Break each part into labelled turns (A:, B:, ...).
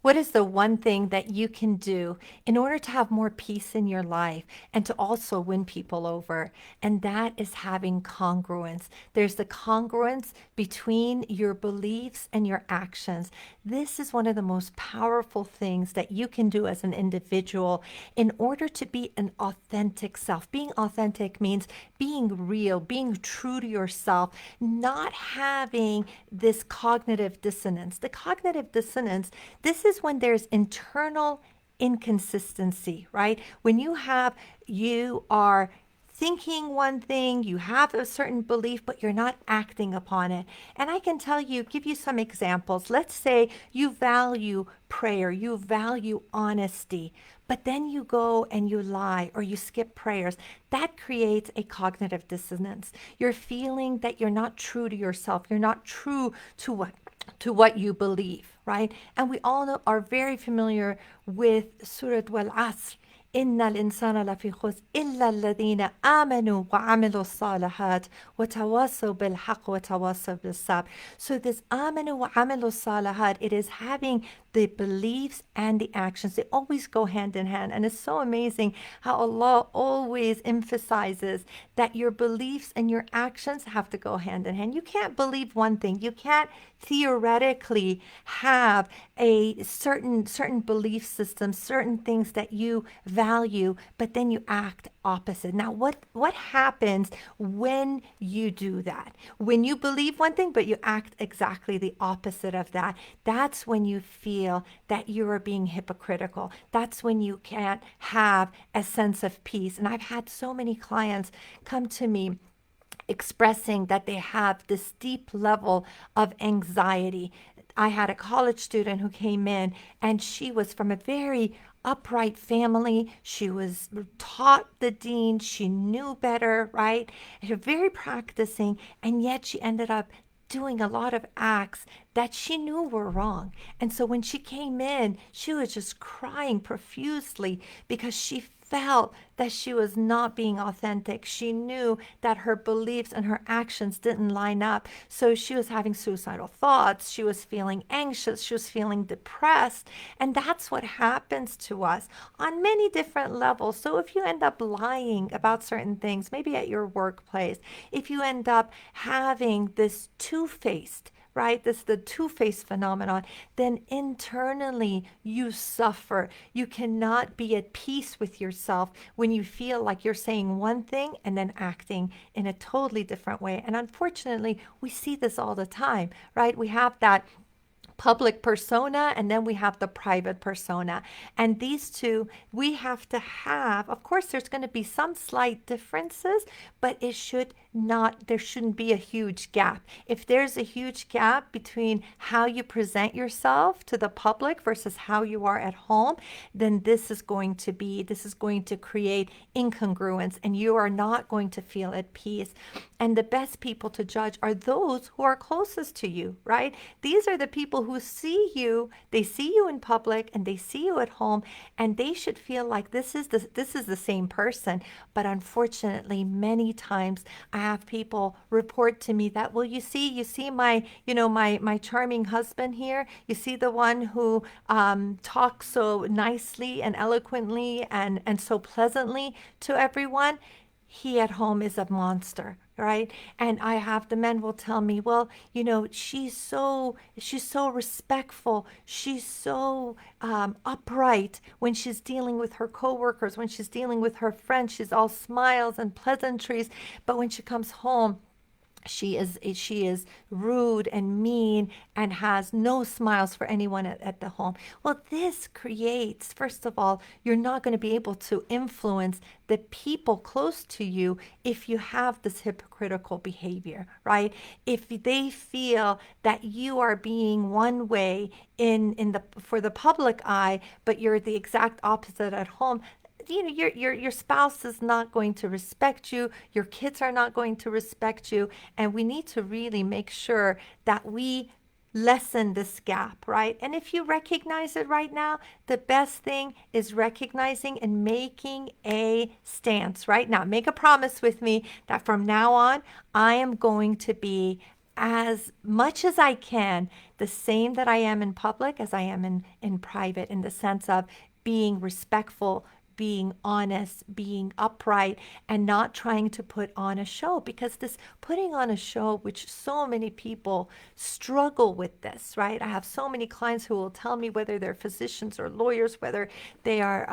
A: What is the one thing that you can do in order to have more peace in your life and to also win people over? And that is having congruence. There's the congruence between your beliefs and your actions. This is one of the most powerful things that you can do as an individual in order to be an authentic self. Being authentic means being real, being true to yourself, not having this cognitive dissonance. The cognitive dissonance, this is when there's internal inconsistency, right? When you are thinking one thing, you have a certain belief, but you're not acting upon it. And I can give you some examples. Let's say you value prayer, you value honesty, but then you go and you lie or you skip prayers. That creates a cognitive dissonance. You're feeling that you're not true to yourself. You're not true to what you believe, right? And we all are very familiar with Surah Wal-Asr. إن الإنسان لفي خسر إلا الذين آمنوا وعملوا الصالحات وتواصوا بالحق وتواصوا بالصبر. So this آمنوا وعملوا الصالحات, it is having the beliefs and the actions. They always go hand in hand. And it's so amazing how Allah always emphasizes that your beliefs and your actions have to go hand in hand. You can't believe one thing. You can't theoretically have a certain belief system, certain things that you value, but then you act opposite. Now, what happens when you do that? When you believe one thing, but you act exactly the opposite of that, that's when you feel that you are being hypocritical. That's when you can't have a sense of peace. And I've had so many clients come to me expressing that they have this deep level of anxiety. I had a college student who came in, and she was from a very upright family. She was taught the deen. She knew better, right? She was very practicing, and yet she ended up doing a lot of acts that she knew were wrong. And so when she came in, she was just crying profusely because she felt that she was not being authentic. She knew that her beliefs and her actions didn't line up. So she was having suicidal thoughts. She was feeling anxious. She was feeling depressed. And that's what happens to us on many different levels. So if you end up lying about certain things, maybe at your workplace, if you end up having this two-faced, right? This is the two-faced phenomenon. Then internally you suffer. You cannot be at peace with yourself when you feel like you're saying one thing and then acting in a totally different way. And unfortunately, we see this all the time, right? We have that public persona and then we have the private persona, and these two we have to have. Of course there's going to be some slight differences, but there shouldn't be a huge gap. If there's a huge gap between how you present yourself to the public versus how you are at home, then this is going to create incongruence, and you are not going to feel at peace. And the best people to judge are those who are closest to you, right? These are the people who see you. They see you in public and they see you at home, and they should feel like this is the same person. But unfortunately, many times I have people report to me that, well, you see my charming husband here. You see the one who talks so nicely and eloquently and so pleasantly to everyone. He at home is a monster, right? And I have the men will tell me, well, she's so respectful. She's so upright when she's dealing with her coworkers, when she's dealing with her friends. She's all smiles and pleasantries. But when she comes home, she is rude and mean and has no smiles for anyone at the home. Well, this creates, first of all, you're not going to be able to influence the people close to you if you have this hypocritical behavior, right? If they feel that you are being one way for the public eye, but you're the exact opposite at home, your spouse is not going to respect you. Your kids are not going to respect you. And we need to really make sure that we lessen this gap, right? And if you recognize it right now, the best thing is recognizing and making a stance right now. Make a promise with me that from now on, I am going to be as much as I can the same that I am in public as I am in private, in the sense of being respectful, being honest, being upright, and not trying to put on a show. Because this putting on a show, which so many people struggle with this, right? I have so many clients who will tell me, whether they're physicians or lawyers, whether they are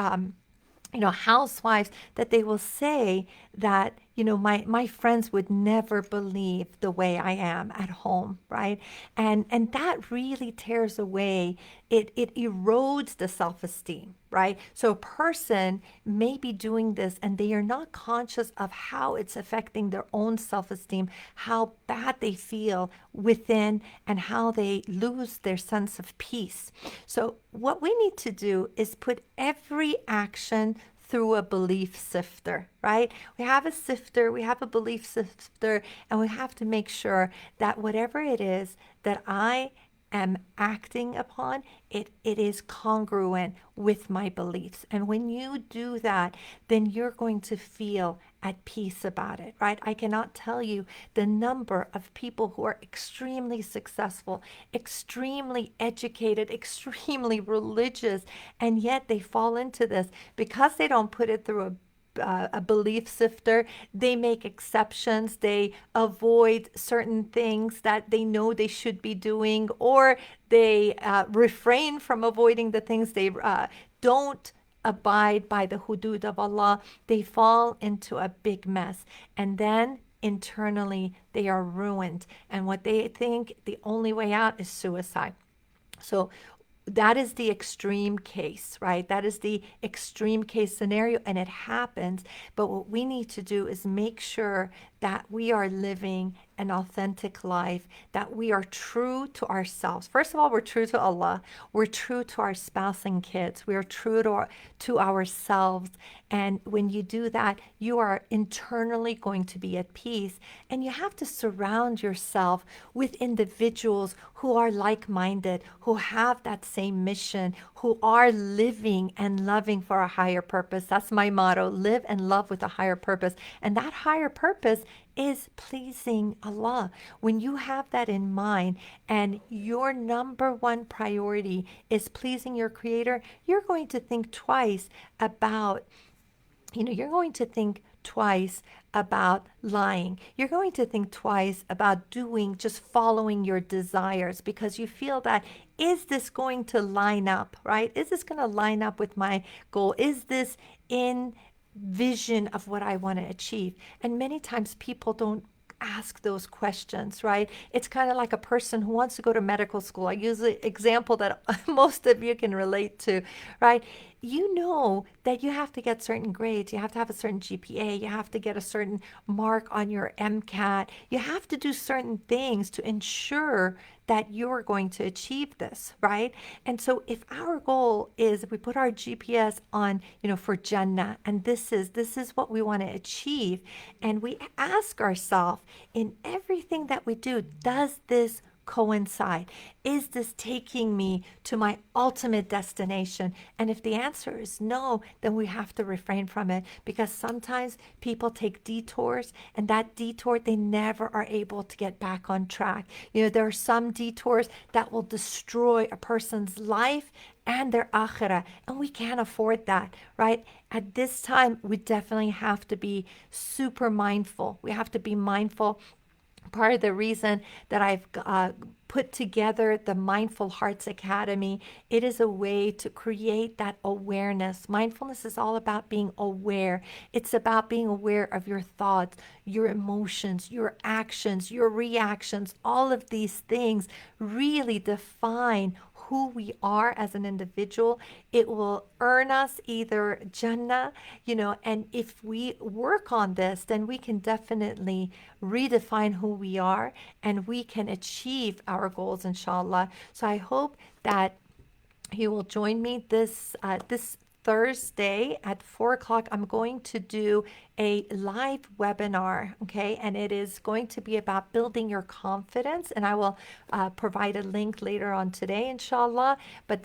A: housewives, that they will say that, my friends would never believe the way I am at home, right? And that really tears away, it erodes the self-esteem, right? So a person may be doing this and they are not conscious of how it's affecting their own self-esteem, how bad they feel within, and how they lose their sense of peace. So what we need to do is put every action through a belief sifter, right? We have a sifter, we have a belief sifter, and we have to make sure that whatever it is that I am acting upon, it is congruent with my beliefs. And when you do that, then you're going to feel at peace about it, right? I cannot tell you the number of people who are extremely successful, extremely educated, extremely religious, and yet they fall into this because they don't put it through a belief sifter. They make exceptions. They avoid certain things that they know they should be doing, or they refrain from avoiding the things they don't abide by the hudud of Allah. They fall into a big mess. And then internally, they are ruined. And what they think the only way out is suicide. So that is the extreme case, right? That is the extreme case scenario, and it happens. But what we need to do is make sure that we are living an authentic life, that we are true to ourselves. First of all, we're true to Allah. We're true to our spouse and kids. We are true to ourselves. And when you do that, you are internally going to be at peace. And you have to surround yourself with individuals who are like-minded, who have that same mission, who are living and loving for a higher purpose. That's my motto: live and love with a higher purpose. And that higher purpose is pleasing Allah. When you have that in mind and your number one priority is pleasing your Creator, you're going to think twice about, you're going to think twice about lying. You're going to think twice about just following your desires, because you feel that, is this going to line up, right? Is this going to line up with my goal? Is this in vision of what I want to achieve? And many times people don't ask those questions, right? It's kind of like a person who wants to go to medical school. I use the example that most of you can relate to, right? You know that you have to get certain grades, you have to have a certain GPA, you have to get a certain mark on your MCAT, you have to do certain things to ensure that you're going to achieve this, right? And so if our goal is, if we put our GPS on, for Jannah, and this is what we want to achieve, and we ask ourselves, in everything that we do, does this coincide? Is this taking me to my ultimate destination? And if the answer is no, then we have to refrain from it, because sometimes people take detours, and that detour, they never are able to get back on track. There are some detours that will destroy a person's life and their akhirah, and we can't afford that, right? At this time, we definitely have to be super mindful. We have to be mindful. Part of the reason that I've put together the Mindful Hearts Academy, it is a way to create that awareness. Mindfulness is all about being aware. It's about being aware of your thoughts, your emotions, your actions, your reactions. All of these things really define who we are as an individual. It will earn us either Jannah, and if we work on this, then we can definitely redefine who we are, and we can achieve our goals, inshallah. So I hope that you will join me this Thursday at 4 o'clock. I'm going to do a live webinar, okay? And it is going to be about building your confidence. And I will provide a link later on today, inshallah. But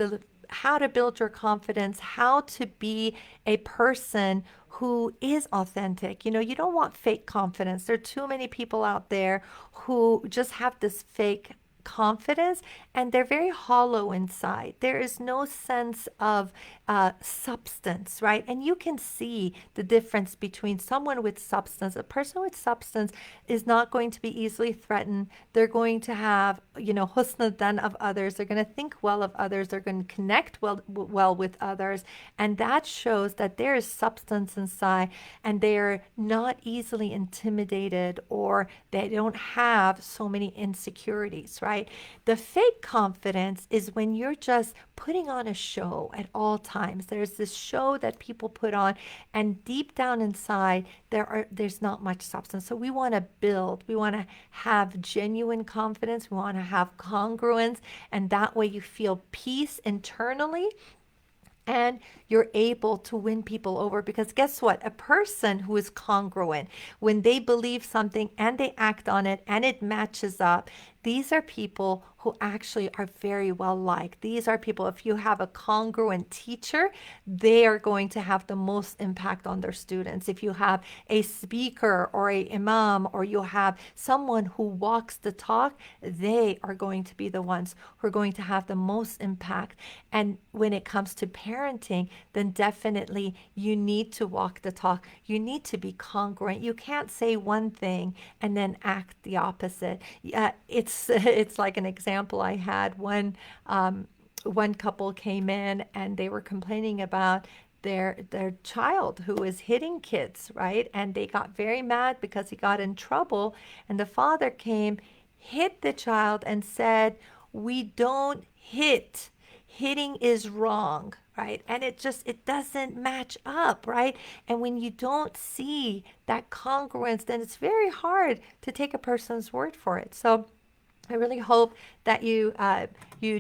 A: how to build your confidence, how to be a person who is authentic. You don't want fake confidence. There are too many people out there who just have this fake confidence, and they're very hollow inside. There is no sense of substance, right? And you can see the difference between someone with substance. A person with substance is not going to be easily threatened. They're going to have, husna dhan of others. They're going to think well of others. They're going to connect well with others. And that shows that there is substance inside, and they're not easily intimidated, or they don't have so many insecurities, right? The fake confidence is when you're just putting on a show at all times. There's this show that people put on, and deep down inside, there's not much substance. So we want to build, we want to have genuine confidence, we want to have congruence, and that way you feel peace internally, and you're able to win people over. Because guess what? A person who is congruent, when they believe something and they act on it and it matches up, these are people who actually are very well liked. These are people, if you have a congruent teacher, they are going to have the most impact on their students. If you have a speaker or a imam, or you have someone who walks the talk, they are going to be the ones who are going to have the most impact. And when it comes to parenting, then definitely you need to walk the talk. You need to be congruent. You can't say one thing and then act the opposite. It's like an example I had. One couple came in and they were complaining about their child who is hitting kids, right? And they got very mad because he got in trouble. And the father came, hit the child, and said, "We don't hit. Hitting is wrong." Right? And it doesn't match up, right? And when you don't see that congruence, then it's very hard to take a person's word for it. So I really hope that you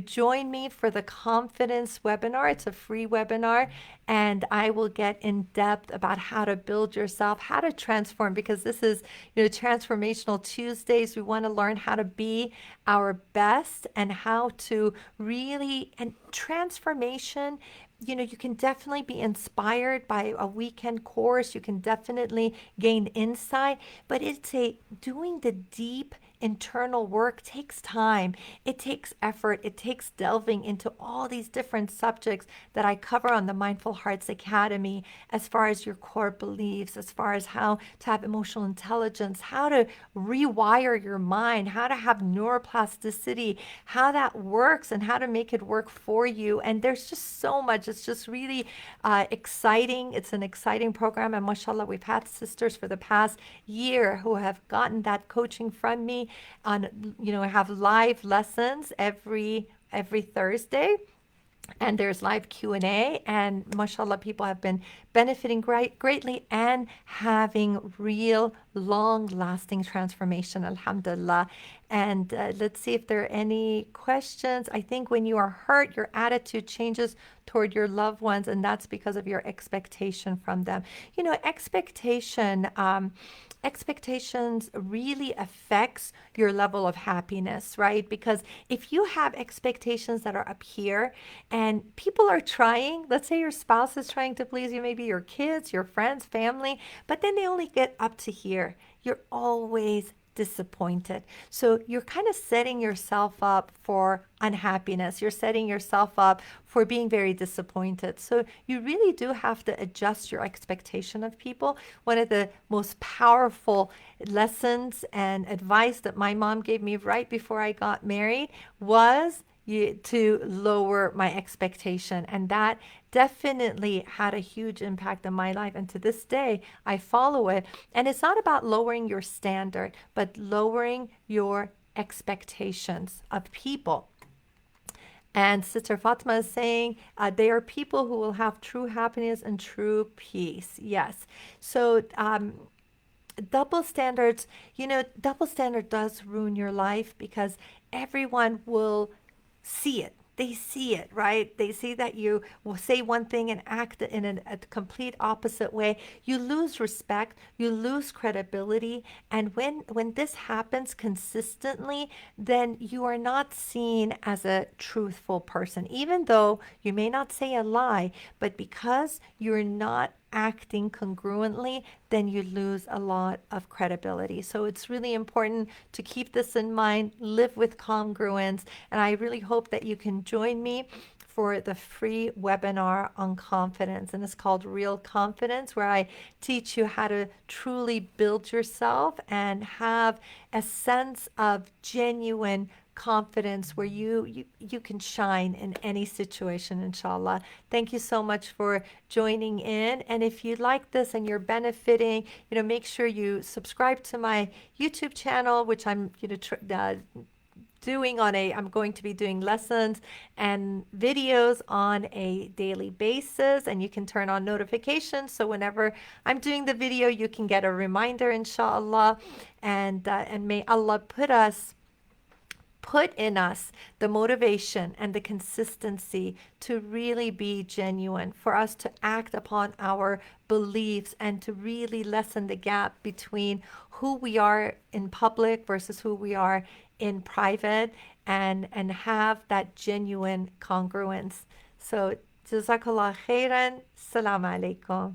A: join me for the confidence webinar. It's a free webinar, and I will get in depth about how to build yourself, how to transform, because this is, transformational Tuesdays. We want to learn how to be our best and how to really, and transformation, you can definitely be inspired by a weekend course. You can definitely gain insight, but it's doing the deep internal work takes time. It takes effort. It takes delving into all these different subjects that I cover on the Mindful Hearts Academy, as far as your core beliefs, as far as how to have emotional intelligence, how to rewire your mind, how to have neuroplasticity, how that works, and how to make it work for you. And there's just so much. It's just really exciting. It's an exciting program. And mashallah, we've had sisters for the past year who have gotten that coaching from me. I have live lessons every Thursday, and there's live Q&A, and mashallah, people have been benefiting greatly and having real long-lasting transformation, alhamdulillah. And let's see if there are any questions. I think when you are hurt, your attitude changes toward your loved ones, and that's because of your expectation from them. Expectations really affects your level of happiness, right? Because if you have expectations that are up here, and people are trying, let's say your spouse is trying to please you, maybe your kids, your friends, family, but then they only get up to here, you're always disappointed. So you're kind of setting yourself up for unhappiness. You're setting yourself up for being very disappointed. So you really do have to adjust your expectation of people. One of the most powerful lessons and advice that my mom gave me right before I got married was to lower my expectation. And that definitely had a huge impact on my life. And to this day, I follow it. And it's not about lowering your standard, but lowering your expectations of people. And Sister Fatima is saying, they are people who will have true happiness and true peace. Yes. So, double standards, double standard does ruin your life, because everyone will see it. They see it, right? They see that you will say one thing and act in a complete opposite way. You lose respect, you lose credibility. And when this happens consistently, then you are not seen as a truthful person, even though you may not say a lie, but because you're not acting congruently, then you lose a lot of credibility. So it's really important to keep this in mind, live with congruence, and I really hope that you can join me for the free webinar on confidence, and it's called Real Confidence, where I teach you how to truly build yourself and have a sense of genuine confidence where you can shine in any situation, inshallah. Thank you so much for joining in, and if you like this and you're benefiting, make sure you subscribe to my YouTube channel, which I'm I'm going to be doing lessons and videos on a daily basis, and you can turn on notifications so whenever I'm doing the video you can get a reminder, inshallah. And may Allah put in us the motivation and the consistency to really be genuine, for us to act upon our beliefs and to really lessen the gap between who we are in public versus who we are in private, and have that genuine congruence. So, Jazakallah khairan. Salam alaikum.